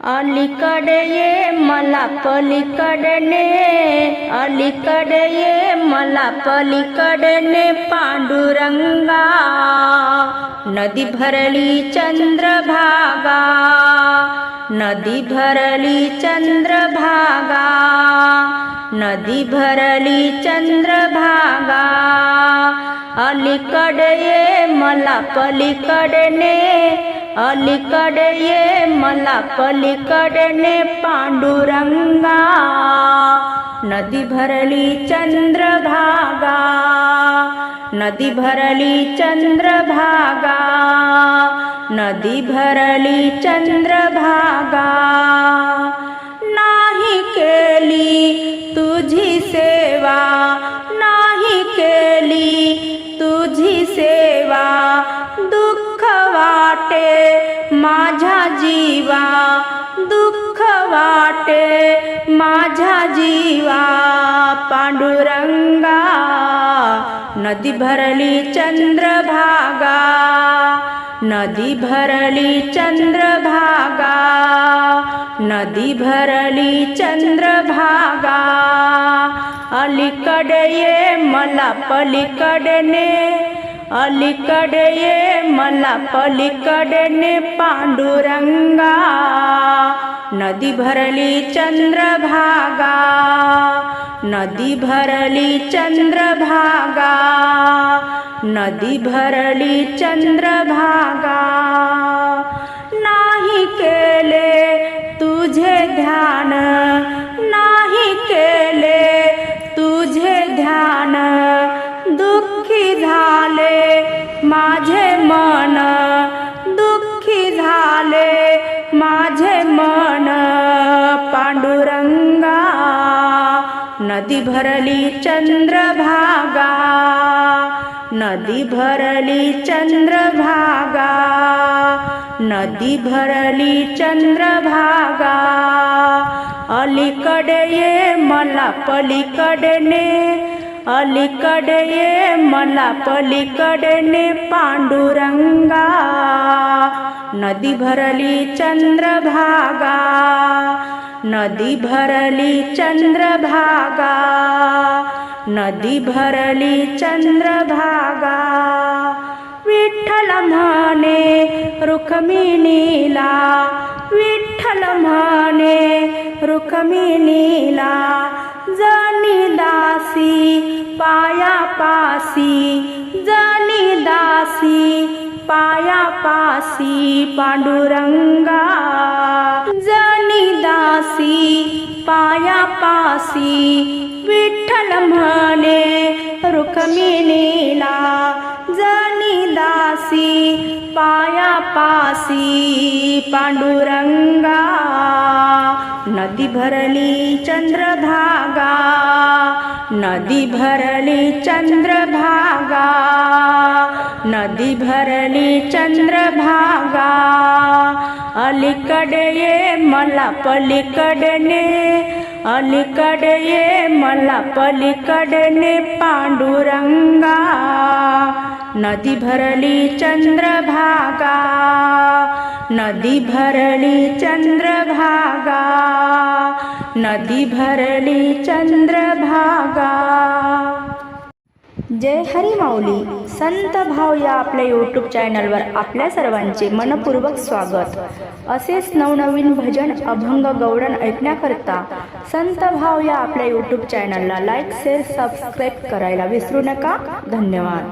अलीकडे ये मला पलीकडने, अलीकडे ये मला पलीकडने पांडुरंगा। नदी भरली चंद्रभागा, नदी भरली चंद्रभागा, नदी भरली चंद्रभागा। अलीकडे ये मला पलीकडने, अलीकडे ये मला पलीकडने पांडुरंगा। नदी भरली चंद्रभागा, नदी भरली चंद्रभागा, नदी भरली चंद्रभागा। नाही केली तुझी सेवा, नाही केली तुझी सेवा, दुःख वाटे माझ्या जीवा, दुःख वाटे माझ्या जीवा। पांडुरंगा नदी भरली चंद्रभागा, नदी भरली चंद्रभागा, नदी भरली चंद्रभागा। अलीकडे ये मला पलीकडने, अलीकडे ये मला पलीकडने पांडुरंगा। नदी भरली चंद्रभागा, नदी भरली चंद्रभागा, नदी भरली चंद्रभागा। नाही केले तुझे ध्यान, नाही केले तुझे ध्यान, दुःखी झाले माझे मन, दुःखी झाले माझे मन। पांडुरंगा नदी भरली चंद्रभागा, नदी भरली चंद्रभागा, नदी भरली चंद्रभागा। अलीकडे ये मला पलीकडने, अलीकडे ये मला पलीकडने पांडुरंगा। नदी भरली चंद्रभागा, नदी भरली चंद्रभागा, नदी भरली चंद्रभागा। विठ्ठल म्हणे रुक्मिणीला, विठ्ठल म्हणे रुक्मिणीला, जनी दासी पायापासी, जनी दासी पायापासी। पांडुरंगा जनी दासी पायापासी, विठ्ठल म्हणे रुक्मिणीला, जनी दासी पायापासी। पांडुरंगा नदी भरली चंद्रभागा, नदी भरली चंद्रभागा, नदी भरली चंद्रभागा। अलीकडे ये मला पलीकडने, अलीकडे ये मला पलीकडने पांडुरंगा। नदी भरली चंद्रभागा, नदी भरली चंद्रभागा, नदी भरली चंद्रभागा। जय हरी माऊली। संत भाव या आपल्या यूट्यूब चॅनलवर आपल्या सर्वांचे मनपूर्वक स्वागत। असेच नवनवीन भजन अभंग गौडण ऐकण्याकरता संत भाव या आपल्या यूट्यूब चॅनलला लाईक शेअर सबस्क्राईब करायला विसरू नका। धन्यवाद।